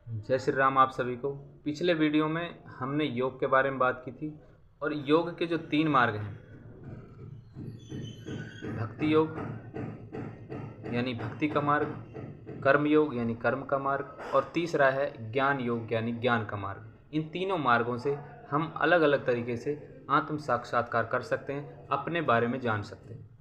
जय श्री राम आप सभी को। पिछले वीडियो में हमने योग के बारे में बात की थी और योग के जो 3 मार्ग हैं, भक्ति योग यानी भक्ति का मार्ग, कर्म योग यानी कर्म का मार्ग और तीसरा है ज्ञान योग यानी ज्ञान का मार्ग। इन तीनों मार्गों से हम अलग अलग तरीके से आत्म साक्षात्कार कर सकते हैं, अपने बारे में जान सकते हैं।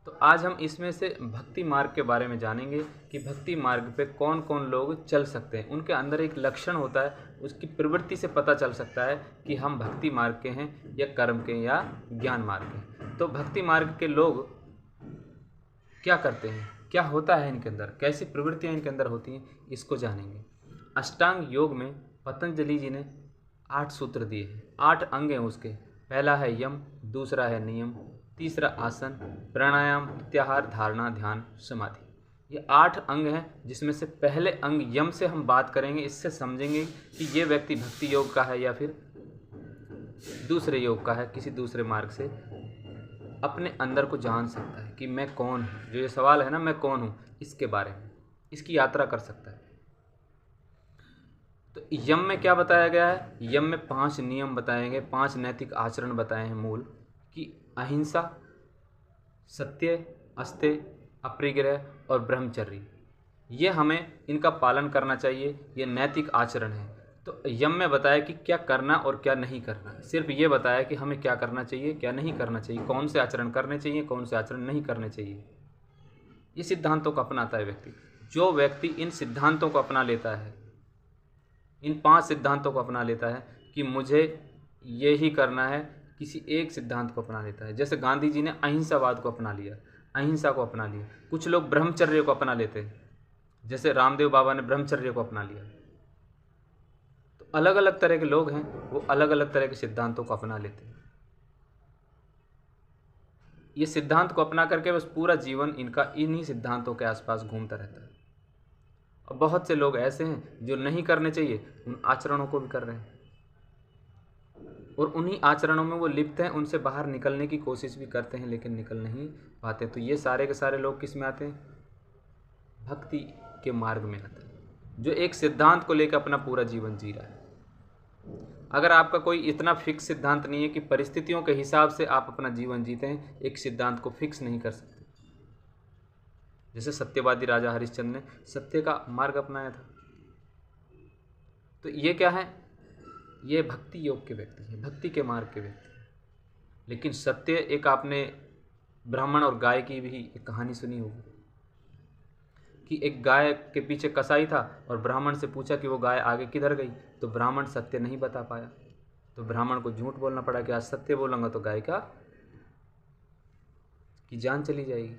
तो आज हम इसमें से भक्ति मार्ग के बारे में जानेंगे कि भक्ति मार्ग पे कौन कौन लोग चल सकते हैं। उनके अंदर एक लक्षण होता है, उसकी प्रवृत्ति से पता चल सकता है कि हम भक्ति मार्ग के हैं या कर्म के या ज्ञान मार्ग के। तो भक्ति मार्ग के लोग क्या करते हैं, क्या होता है इनके अंदर, कैसी प्रवृत्तियां इनके अंदर होती हैं, इसको जानेंगे। अष्टांग योग में पतंजलि जी ने 8 सूत्र दिए हैं, 8 अंग हैं उसके। पहला है यम, दूसरा है नियम, तीसरा आसन, प्राणायाम, प्रत्याहार, धारणा, ध्यान, समाधि। ये 8 अंग हैं, जिसमें से पहले अंग यम से हम बात करेंगे। इससे समझेंगे कि ये व्यक्ति भक्ति योग का है या फिर दूसरे योग का है, किसी दूसरे मार्ग से अपने अंदर को जान सकता है कि मैं कौन हूँ। जो ये सवाल है ना, मैं कौन हूँ, इसके बारे में इसकी यात्रा कर सकता है। तो यम में क्या बताया गया है? यम में 5 नियम बताए गए, 5 नैतिक आचरण बताए हैं मूल, कि अहिंसा, सत्य, अस्तेय, अपरिग्रह और ब्रह्मचर्य। ये हमें इनका पालन करना चाहिए, ये नैतिक आचरण है। तो यम में बताया कि क्या करना और क्या नहीं करना। सिर्फ ये बताया कि हमें क्या करना चाहिए, क्या नहीं करना चाहिए, कौन से आचरण करने चाहिए, कौन से आचरण नहीं करने चाहिए। ये सिद्धांतों को अपनाता है व्यक्ति। जो व्यक्ति इन सिद्धांतों को अपना लेता है, इन 5 सिद्धांतों को अपना लेता है कि मुझे ये ही करना है, किसी एक सिद्धांत को अपना लेता है। जैसे गांधी जी ने अहिंसावाद को अपना लिया, अहिंसा को अपना लिया। कुछ लोग ब्रह्मचर्य को अपना लेते हैं, जैसे रामदेव बाबा ने ब्रह्मचर्य को अपना लिया। तो अलग अलग तरह के लोग हैं, वो अलग अलग तरह के सिद्धांतों को अपना लेते हैं। ये सिद्धांत को अपना करके बस पूरा जीवन इनका इन्हीं सिद्धांतों के आसपास घूमता रहता है। और बहुत से लोग ऐसे हैं जो नहीं करने चाहिए उन आचरणों को भी कर रहे हैं, और उन्हीं आचरणों में वो लिप्त हैं। उनसे बाहर निकलने की कोशिश भी करते हैं लेकिन निकल नहीं पाते। तो ये सारे के सारे लोग किस में आते हैं? भक्ति के मार्ग में आते हैं, जो एक सिद्धांत को लेकर अपना पूरा जीवन जी रहा है। अगर आपका कोई इतना फिक्स सिद्धांत नहीं है कि परिस्थितियों के हिसाब से आप अपना जीवन जीते हैं, एक सिद्धांत को फिक्स नहीं कर सकते। जैसे सत्यवादी राजा हरिश्चंद्र ने सत्य का मार्ग अपनाया था। तो ये क्या है? ये भक्ति योग के व्यक्ति हैं, भक्ति के मार्ग के व्यक्ति हैं। लेकिन सत्य, एक आपने ब्राह्मण और गाय की भी एक कहानी सुनी होगी कि एक गाय के पीछे कसाई था और ब्राह्मण से पूछा कि वो गाय आगे किधर गई। तो ब्राह्मण सत्य नहीं बता पाया, तो ब्राह्मण को झूठ बोलना पड़ा कि आज सत्य बोलूँगा तो गाय की जान चली जाएगी।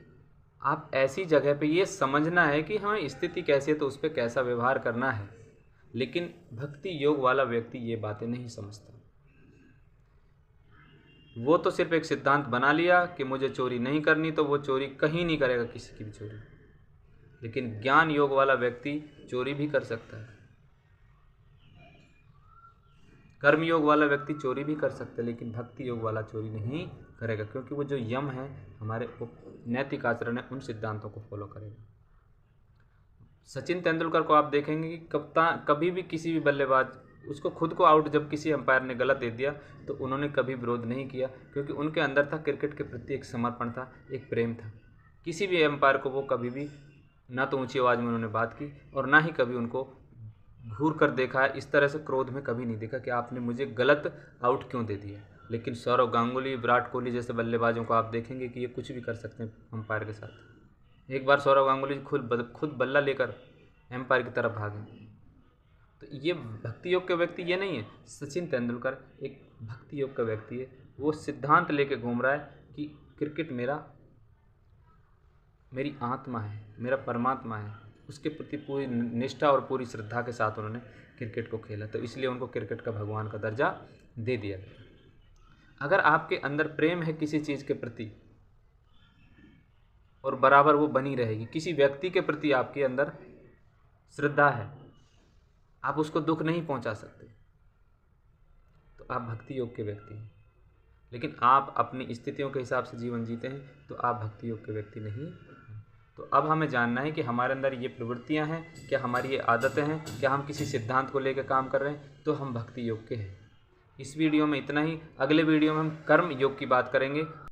आप ऐसी जगह पे ये समझना है कि हाँ, स्थिति कैसी है तो उस पर कैसा व्यवहार करना है। लेकिन भक्ति योग वाला व्यक्ति ये बातें नहीं समझता। वो तो सिर्फ एक सिद्धांत बना लिया कि मुझे चोरी नहीं करनी, तो वो चोरी कहीं नहीं करेगा, किसी की भी चोरी। लेकिन ज्ञान योग वाला व्यक्ति चोरी भी कर सकता है, कर्म योग वाला व्यक्ति चोरी भी कर सकता है, लेकिन भक्ति योग वाला चोरी नहीं करेगा, क्योंकि वो जो यम है, हमारे नैतिक आचरण है, उन सिद्धांतों को फॉलो करेगा। सचिन तेंदुलकर को आप देखेंगे कि कप्तान कभी भी किसी भी बल्लेबाज, उसको खुद को आउट जब किसी अंपायर ने गलत दे दिया तो उन्होंने कभी विरोध नहीं किया, क्योंकि उनके अंदर था क्रिकेट के प्रति एक समर्पण था, एक प्रेम था। किसी भी अंपायर को वो कभी भी ना तो ऊंची आवाज़ में उन्होंने बात की और ना ही कभी उनको घूर कर देखा है। इस तरह से क्रोध में कभी नहीं देखा कि आपने मुझे गलत आउट क्यों दे दिया। लेकिन सौरव गांगुली, विराट कोहली जैसे बल्लेबाजों को आप देखेंगे कि ये कुछ भी कर सकते हैं अंपायर के साथ। एक बार सौरव गांगुली खुद बल्ला लेकर एम्पायर की तरफ भागे। तो ये भक्ति योग के व्यक्ति ये नहीं है। सचिन तेंदुलकर एक भक्ति योग का व्यक्ति है। वो सिद्धांत लेके घूम रहा है कि क्रिकेट मेरी आत्मा है, मेरा परमात्मा है। उसके प्रति पूरी निष्ठा और पूरी श्रद्धा के साथ उन्होंने क्रिकेट को खेला, तो इसलिए उनको क्रिकेट का भगवान का दर्जा दे दिया गया। अगर आपके अंदर प्रेम है किसी चीज़ के प्रति और बराबर वो बनी रहेगी, किसी व्यक्ति के प्रति आपके अंदर श्रद्धा है, आप उसको दुख नहीं पहुंचा सकते, तो आप भक्ति योग के व्यक्ति हैं। लेकिन आप अपनी स्थितियों के हिसाब से जीवन जीते हैं तो आप भक्ति योग के व्यक्ति नहीं हैं। तो तो अब हमें जानना है कि हमारे अंदर ये प्रवृत्तियाँ हैं, क्या हमारी ये आदतें हैं, क्या हम किसी सिद्धांत को लेकर काम कर रहे हैं, तो हम भक्ति योग के हैं। इस वीडियो में इतना ही। अगले वीडियो में हम कर्म योग की बात करेंगे।